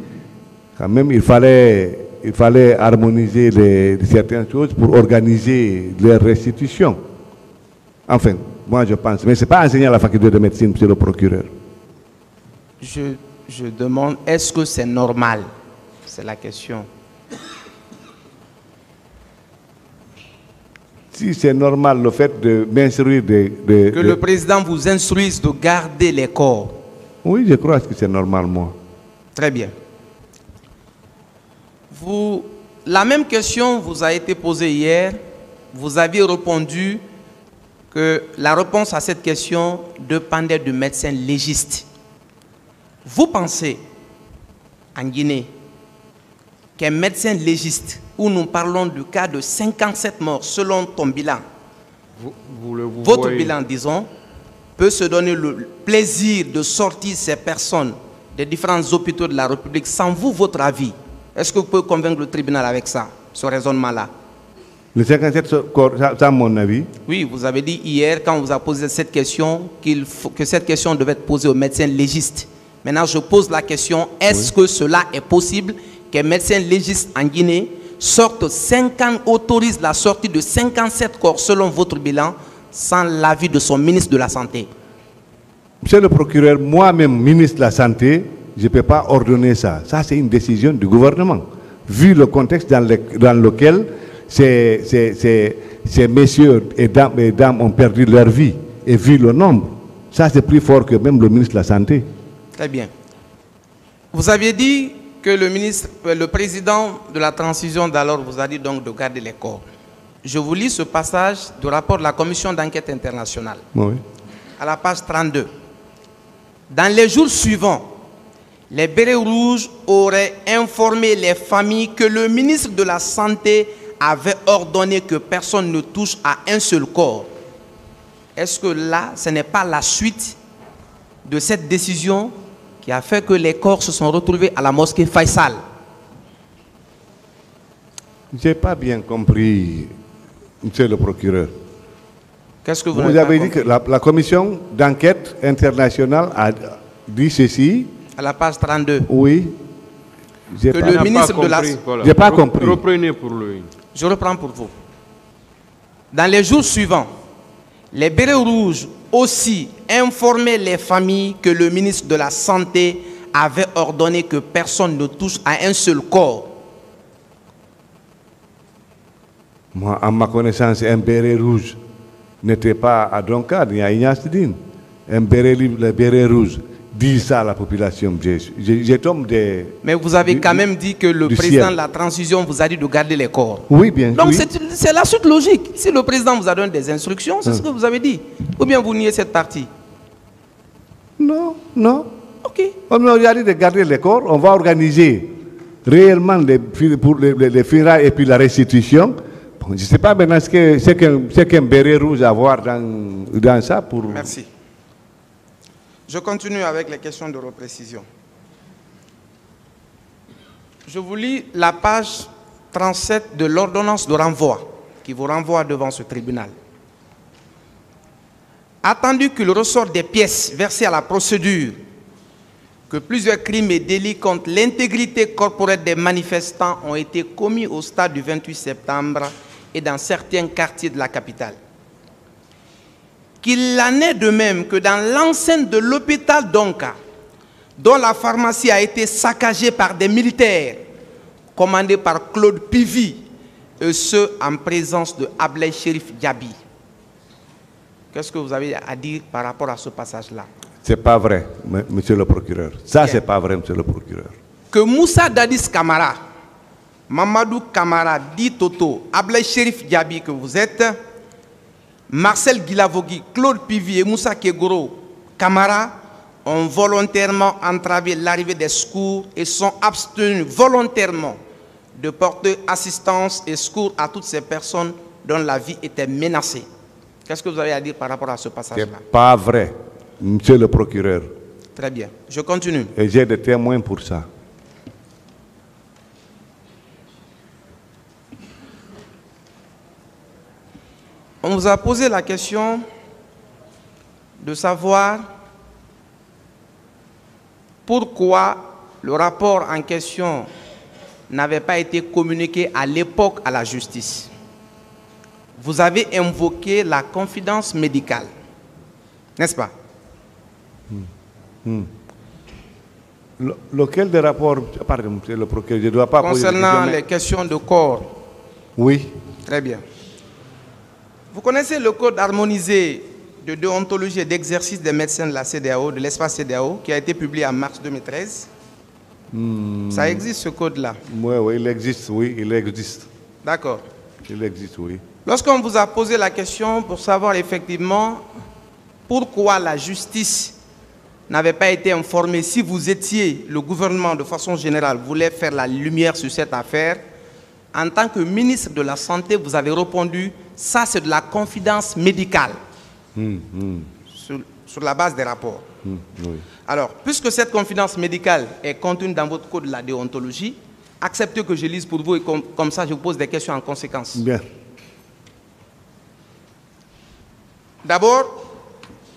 quand même, il fallait harmoniser certaines choses pour organiser leur restitution. Enfin, moi je pense. Mais ce n'est pas enseigné à la faculté de médecine, monsieur le procureur. Je demande, est-ce que c'est normal? C'est la question. Si c'est normal le fait de m'instruire que le président vous instruise de garder les corps. Oui, je crois que c'est normal, moi. Très bien. La même question vous a été posée hier. Vous aviez répondu que la réponse à cette question dépendait du médecin légiste. Vous pensez, en Guinée, qu'un médecin légiste, où nous parlons du cas de 57 morts selon ton bilan, votre bilan, disons, peut se donner le plaisir de sortir ces personnes des différents hôpitaux de la République sans vous, votre avis? Est-ce que vous pouvez convaincre le tribunal avec ça, ce raisonnement-là? Le 57 corps, ça, mon avis. Oui, vous avez dit hier, quand on vous a posé cette question, que cette question devait être posée au médecin légiste. Maintenant, je pose la question, est-ce que cela est possible qu'un médecin légiste en Guinée autorise la sortie de 57 corps selon votre bilan sans l'avis de son ministre de la Santé? Monsieur le procureur, moi-même, ministre de la Santé, je ne peux pas ordonner ça. Ça, c'est une décision du gouvernement. Vu le contexte dans lequel ces messieurs et dames ont perdu leur vie, et vu le nombre, ça c'est plus fort que même le ministre de la Santé. Très bien. Vous aviez dit que le président de la transition d'alors vous a dit donc de garder les corps. Je vous lis ce passage du rapport de la commission d'enquête internationale. Oui. À la page 32. Dans les jours suivants, les bérets rouges auraient informé les familles que le ministre de la Santé avait ordonné que personne ne touche à un seul corps. Est-ce que là, ce n'est pas la suite de cette décision qui a fait que les corps se sont retrouvés à la mosquée Faisal? Je n'ai pas bien compris, monsieur le procureur. Qu'est-ce que vous avez dit que la commission d'enquête internationale a dit ceci. À la page 32. Oui. Que le ministre de la... Je n'ai pas compris. Reprenez pour lui. Je reprends pour vous. Dans les jours suivants, Les bérets rouges aussi informaient les familles que le ministre de la Santé avait ordonné que personne ne touche à un seul corps. Moi, à ma connaissance, un béret rouge n'était pas à Droncard, ni à Ignastidine. Un béret, le béret rouge dit ça à la population. Je tombe des... Mais vous avez quand même dit que le président de la transition vous a dit de garder les corps. Oui, bien sûr. Donc c'est la suite logique. Si le président vous a donné des instructions, c'est ce que vous avez dit. Ou bien vous niez cette partie? Non, non. Ok. On a dit de garder les corps. On va organiser réellement pour les funérailles et puis la restitution. Bon, je ne sais pas maintenant ce qu'un béret rouge a à voir dans ça pour... Merci. Je continue avec les questions de reprécision. Je vous lis la page 37 de l'ordonnance de renvoi qui vous renvoie devant ce tribunal. Attendu qu'il ressort des pièces versées à la procédure que plusieurs crimes et délits contre l'intégrité corporelle des manifestants ont été commis au stade du 28 septembre et dans certains quartiers de la capitale. Qu'il en est de même que dans l'enceinte de l'hôpital d'Onka, dont la pharmacie a été saccagée par des militaires commandés par Claude Pivy, et ce en présence de Ablai Chérif Diaby. Qu'est-ce que vous avez à dire par rapport à ce passage-là? C'est pas vrai, monsieur le procureur. Ça, c'est pas vrai, monsieur le procureur. Que Moussa Dadis Kamara, Mamadou Kamara, dit Toto, Ablai Chérif Diaby que vous êtes, Marcel Guilavogui, Claude Pivy et Moussa Kegoro Kamara ont volontairement entravé l'arrivée des secours et sont abstenus volontairement de porter assistance et secours à toutes ces personnes dont la vie était menacée. Qu'est-ce que vous avez à dire par rapport à ce passage-là? C'est pas vrai, monsieur le procureur. Très bien, je continue. Et j'ai des témoins pour ça. On vous a posé la question de savoir pourquoi le rapport en question n'avait pas été communiqué à l'époque à la justice. Vous avez invoqué la confidence médicale, n'est-ce pas? Lequel des rapports, pardon, monsieur le procureur, je ne dois pas poser concernant les questions de corps. Oui. Très bien. Vous connaissez le code harmonisé de déontologie et d'exercice des médecins de la CEDEAO, de l'espace CEDEAO, qui a été publié en mars 2013. Ça existe ce code-là? Oui, oui, il existe, oui, il existe. D'accord. Il existe, oui. Lorsqu'on vous a posé la question pour savoir effectivement pourquoi la justice n'avait pas été informée, si vous étiez, le gouvernement de façon générale voulait faire la lumière sur cette affaire, en tant que ministre de la Santé, vous avez répondu, ça c'est de la confidence médicale, sur la base des rapports. Oui. Alors, puisque cette confidence médicale est contenue dans votre code de la déontologie, acceptez que je lise pour vous et comme ça je vous pose des questions en conséquence. Bien. D'abord,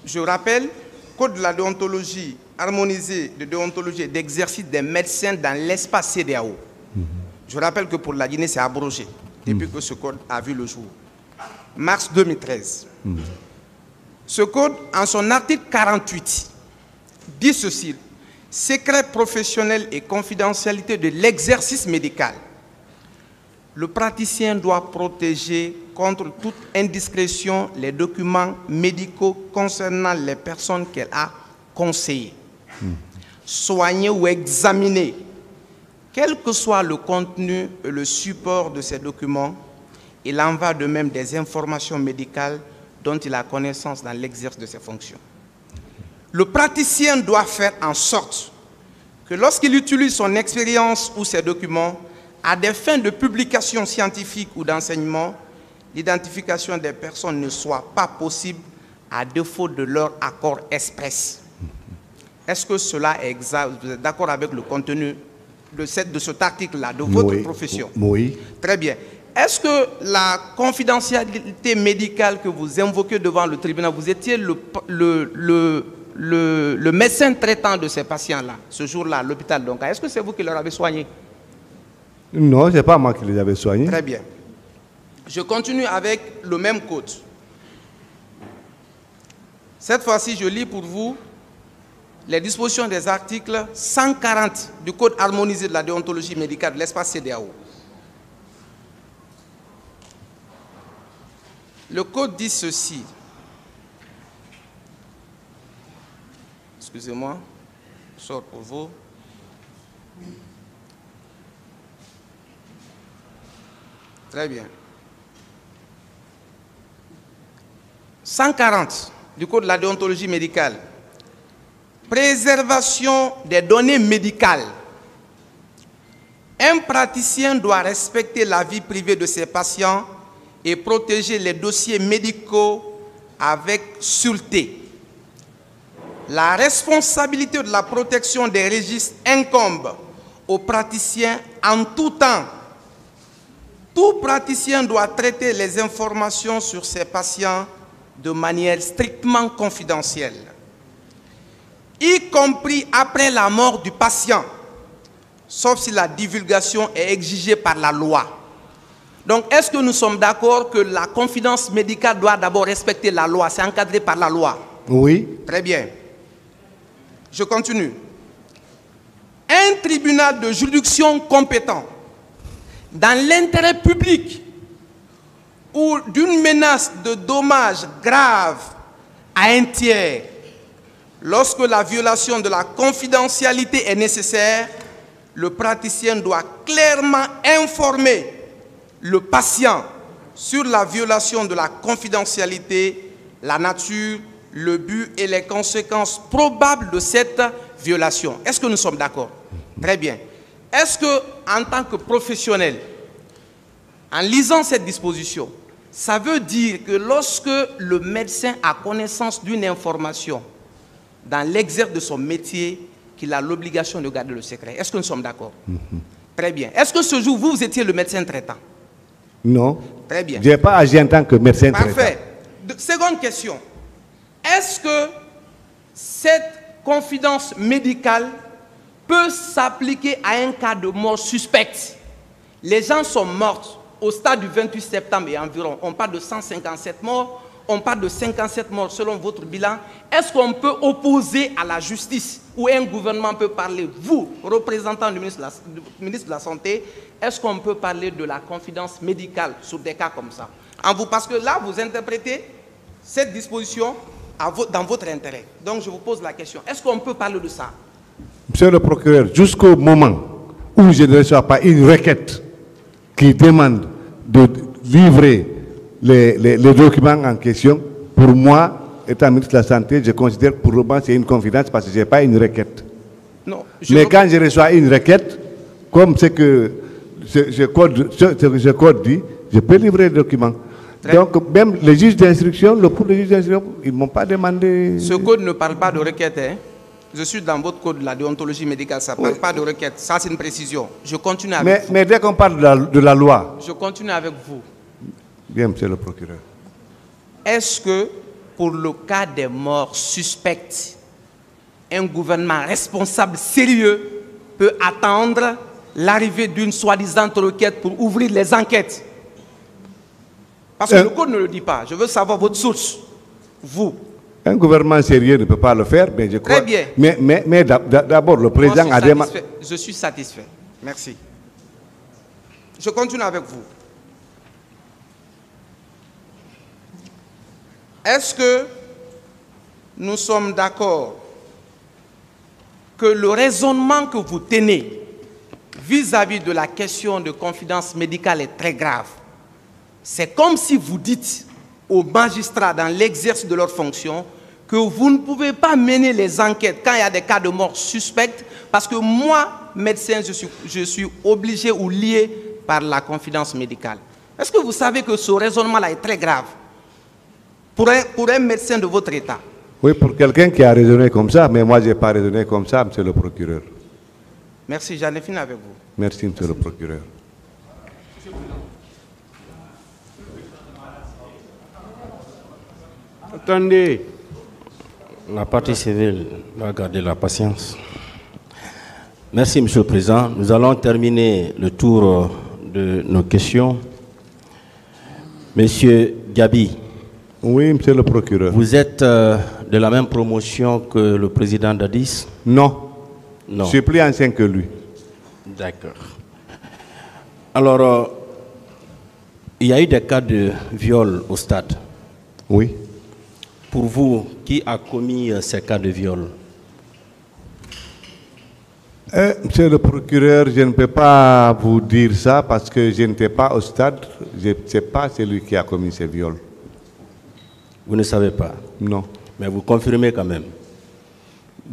je rappelle, code de la déontologie harmonisé de déontologie et d'exercice des médecins dans l'espace CEDEAO. Je rappelle que pour la Guinée, c'est abrogé depuis que ce code a vu le jour. Mars 2013. Ce code, en son article 48, dit ceci: secret professionnel et confidentialité de l'exercice médical. Le praticien doit protéger contre toute indiscrétion les documents médicaux concernant les personnes qu'elle a conseillées, soignées ou examinées, quel que soit le contenu et le support de ces documents. Il en va de même des informations médicales dont il a connaissance dans l'exercice de ses fonctions. Le praticien doit faire en sorte que lorsqu'il utilise son expérience ou ses documents à des fins de publication scientifique ou d'enseignement, l'identification des personnes ne soit pas possible à défaut de leur accord express. Est-ce que cela est exact? Vous êtes d'accord avec le contenu de cet article-là, de votre profession? Oui. Très bien. Est-ce que la confidentialité médicale que vous invoquez devant le tribunal, vous étiez le médecin traitant de ces patients-là, ce jour-là, à l'hôpital d'Onka? Est-ce que c'est vous qui leur avez soigné? Non, ce n'est pas moi qui les avais soignés. Très bien. Je continue avec le même code. Cette fois-ci, je lis pour vous les dispositions des articles 140 du Code harmonisé de la déontologie médicale de l'espace CEDEAO. Le Code dit ceci. Excusez-moi, je sors pour vous. Très bien. 140 du Code de la déontologie médicale. Préservation des données médicales. Un praticien doit respecter la vie privée de ses patients et protéger les dossiers médicaux avec sûreté. La responsabilité de la protection des registres incombe aux praticiens en tout temps. Tout praticien doit traiter les informations sur ses patients de manière strictement confidentielle, y compris après la mort du patient, sauf si la divulgation est exigée par la loi. Donc, est-ce que nous sommes d'accord que la confidence médicale doit d'abord respecter la loi? C'est encadré par la loi. Oui. Très bien. Je continue. Un tribunal de juridiction compétent, dans l'intérêt public ou d'une menace de dommages graves à un tiers, lorsque la violation de la confidentialité est nécessaire, le praticien doit clairement informer le patient sur la violation de la confidentialité, la nature, le but et les conséquences probables de cette violation. Est-ce que nous sommes d'accord? Très bien. Est-ce que, en tant que professionnel, en lisant cette disposition, ça veut dire que lorsque le médecin a connaissance d'une information dans l'exercice de son métier, qu'il a l'obligation de garder le secret? Est-ce que nous sommes d'accord? Très bien. Est-ce que ce jour, vous étiez le médecin traitant? Non. Très bien. Je n'ai pas agi en tant que médecin traitant. Parfait. Seconde question. Est-ce que cette confidence médicale peut s'appliquer à un cas de mort suspecte? Les gens sont morts au stade du 28 septembre et environ. On parle de 157 morts, on parle de 57 morts selon votre bilan. Est-ce qu'on peut opposer à la justice ou un gouvernement peut parler, vous, représentant du ministre de la Santé, est-ce qu'on peut parler de la confidence médicale sur des cas comme ça? Parce que là, vous interprétez cette disposition dans votre intérêt. Donc, je vous pose la question. Est-ce qu'on peut parler de ça? Monsieur le procureur, jusqu'au moment où je ne reçois pas une requête qui demande de livrer les documents en question, pour moi, étant ministre de la Santé, je considère que pour le moment c'est une confidence parce que je n'ai pas une requête. Non, mais quand je reçois une requête, comme ce que ce code dit, je peux livrer le document. Donc même les juges d'instruction, ils ne m'ont pas demandé... Ce code ne parle pas de requête. Hein? Je suis dans votre code de la déontologie médicale, ça ne parle pas de requête. Ça, c'est une précision. Je continue avec vous. Mais dès qu'on parle de la loi... Je continue avec vous. Bien, monsieur le procureur. Est-ce que, pour le cas des morts suspectes, un gouvernement responsable sérieux peut attendre l'arrivée d'une soi-disant requête pour ouvrir les enquêtes? Parce que le code ne le dit pas. Je veux savoir votre source. Vous. Un gouvernement sérieux ne peut pas le faire, mais je crois... Très bien. Mais d'abord, le président a demandé... Je suis satisfait. Merci. Je continue avec vous. Est-ce que nous sommes d'accord que le raisonnement que vous tenez vis-à-vis de la question de confidence médicale est très grave? C'est comme si vous dites aux magistrats dans l'exercice de leurs fonctions que vous ne pouvez pas mener les enquêtes quand il y a des cas de mort suspects parce que moi, médecin, je suis obligé ou lié par la confidence médicale. Est-ce que vous savez que ce raisonnement-là est très grave pour un médecin de votre État? Oui, pour quelqu'un qui a raisonné comme ça, mais moi je n'ai pas raisonné comme ça, monsieur le procureur. Merci, j'en ai fini avec vous. Merci, monsieur le procureur. Attendez. La partie civile va garder la patience. Merci, monsieur le président. Nous allons terminer le tour de nos questions. Monsieur Gabi. Oui, monsieur le procureur. Vous êtes de la même promotion que le président Dadis? Non. Non. Je suis plus ancien que lui. D'accord. Alors, il y a eu des cas de viol au stade. Oui. Pour vous, qui a commis ces cas de viol? Monsieur le procureur, je ne peux pas vous dire ça parce que je n'étais pas au stade. Je ne sais pas celui qui a commis ces viols. Vous ne savez pas? Non. Mais vous confirmez quand même?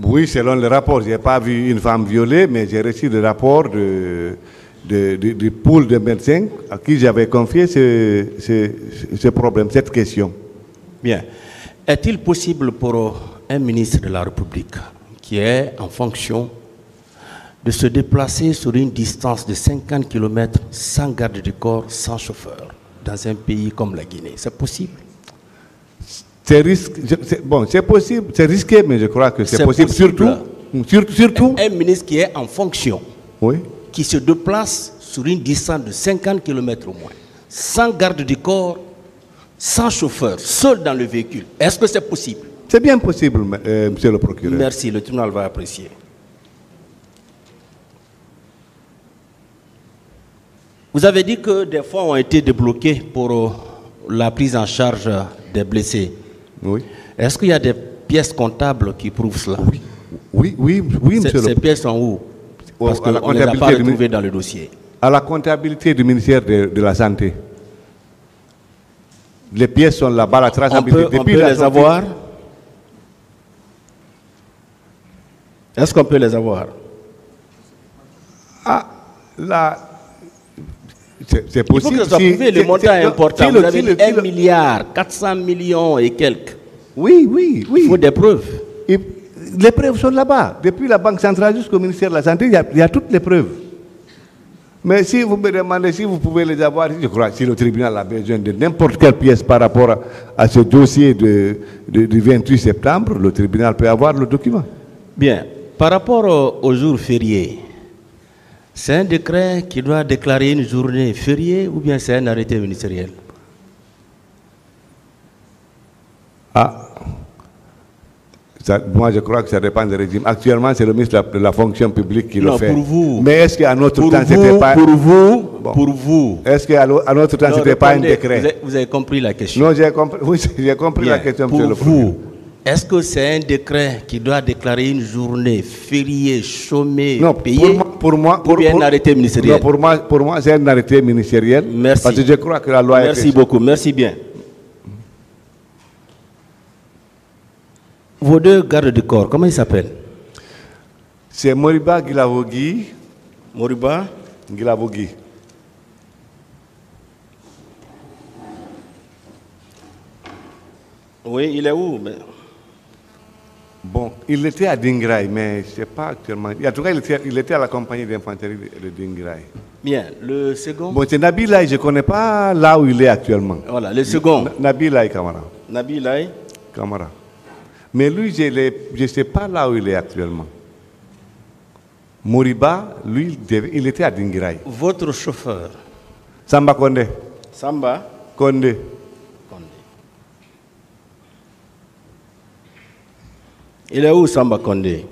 Oui, selon le rapport. Je n'ai pas vu une femme violée, mais j'ai reçu le rapport du pool de médecins à qui j'avais confié ce problème, cette question. Bien. Est-il possible pour un ministre de la République qui est en fonction de se déplacer sur une distance de 50 km sans garde du corps, sans chauffeur, dans un pays comme la Guinée? C'est possible? C'est possible, c'est risqué, mais je crois que c'est possible. Surtout un ministre qui est en fonction, oui, qui se déplace sur une distance de 50 km au moins, sans garde du corps, sans chauffeur, seul dans le véhicule. Est-ce que c'est possible? C'est bien possible, monsieur le procureur. Merci, le tribunal va apprécier. Vous avez dit que des fonds ont été débloqués pour la prise en charge des blessés. Oui. Est-ce qu'il y a des pièces comptables qui prouvent cela? Oui, monsieur le... Ces pièces sont où? Parce qu'on ne les a pas retrouvées dans le dossier. À la comptabilité du ministère de la Santé. Les pièces sont là-bas, la traçabilité. On peut les avoir? Est-ce qu'on peut les avoir? Ah, là... C'est possible. Il faut que ça prouve, le montant est important. Vous avez dit 1 milliard, 400 millions et quelques. Oui. Il faut des preuves. Les preuves sont là-bas. Depuis la Banque centrale jusqu'au ministère de la Santé, il y a toutes les preuves. Mais si vous me demandez si vous pouvez les avoir, je crois que si le tribunal a besoin de n'importe quelle pièce par rapport à ce dossier du 28 septembre, le tribunal peut avoir le document. Bien. Par rapport au jour férié, c'est un décret qui doit déclarer une journée fériée ou bien c'est un arrêté ministériel? Moi je crois que ça dépend du régime. Actuellement, c'est le ministre de la fonction publique qui le fait. Pour vous. Mais est-ce qu'à notre temps, c'était pas... Pour vous. Est-ce qu'à notre temps, c'était pas un décret? Vous avez compris la question? Non, j'ai compris, oui, j'ai compris la question, monsieur le procureur. Pour vous, est-ce que c'est un décret qui doit déclarer une journée fériée, chômée, payée? Pour moi, un arrêté ministériel? Non, pour moi c'est un arrêté ministériel. Merci. Parce que je crois que la loi Merci beaucoup, merci bien. Vos deux gardes du corps, comment ils s'appellent? C'est Moriba Guilavogui. Moriba Guilavogui. Oui, il est où? Bon, il était à Dingraï, mais je ne sais pas actuellement. En tout cas, il était à la compagnie d'infanterie de Dingraï. Bien, le second? Bon, c'est Nabilaï, je ne connais pas là où il est actuellement. Voilà, le second? Nabilaï Kamara. Nabilaï Kamara. Mais lui, je ne sais pas là où il est actuellement. Moriba, lui, il était à Dingraï. Votre chauffeur? Samba Konde. Samba Konde. Il est où Samba Konde?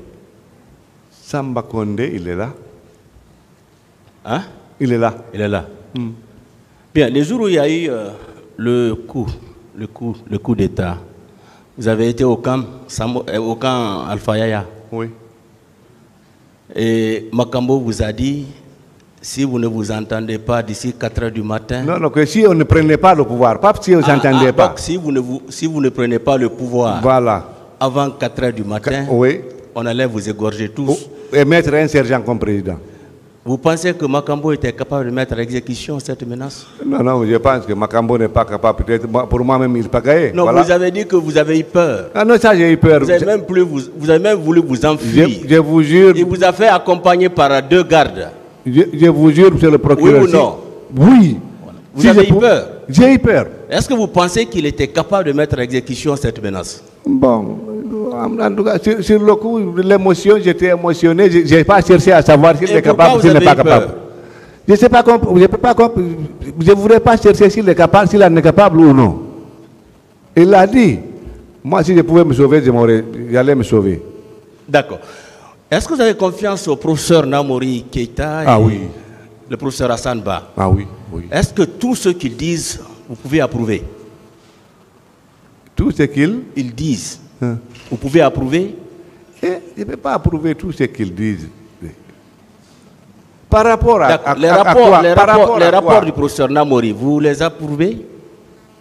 Samba Konde, il est là. Hein? Il est là. Il est là. Bien, les jours où il y a eu le coup d'État, vous avez été au camp Alpha Yaya. Oui. Et Makambo vous a dit, si vous ne vous entendez pas d'ici 4 h du matin... Non, que si on ne prenait pas le pouvoir, pas si on ne s'entendait pas. Donc si vous ne prenez pas le pouvoir... Voilà. Avant 4 h du matin, oui, on allait vous égorger tous. Et mettre un sergent comme président. Vous pensez que Makambo était capable de mettre à exécution cette menace? Non, je pense que Makambo n'est pas capable. Peut-être pour moi-même, il n'est pas gagné. Non, voilà. Vous avez dit que vous avez eu peur. Ah non, ça j'ai eu peur. Vous avez même voulu vous enfuir. Je vous jure. Il vous a fait accompagner par 2 gardes. Je vous jure, monsieur le procureur. Oui ou non? Oui. Voilà. Vous avez eu peur? J'ai eu peur. Est-ce que vous pensez qu'il était capable de mettre à exécution cette menace? Bon, en tout cas, sur le coup, l'émotion, j'étais émotionné. Je n'ai pas cherché à savoir s'il est capable ou s'il n'est pas capable. Je ne sais pas, je ne voudrais pas chercher s'il est capable, s'il en est capable ou non. Il l'a dit. Moi, si je pouvais me sauver, j'allais me sauver. D'accord. Est-ce que vous avez confiance au professeur Namori Keïta et Oui. le professeur Hassan Ba? Oui, oui. Est-ce que tout ce qu'ils disent, vous pouvez approuver? Tout ce qu'ils disent, vous pouvez approuver? Je ne peux pas approuver tout ce qu'ils disent. Par rapport à les rapports du professeur Namori, vous les approuvez?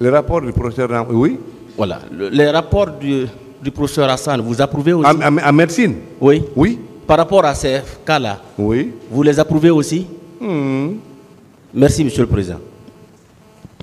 Les rapports du professeur Namori, oui. Voilà. Les rapports du professeur Hassan, vous approuvez aussi? En médecine? Oui. Oui. Par rapport à ces cas-là, oui. Vous les approuvez aussi? Merci, Monsieur le Président.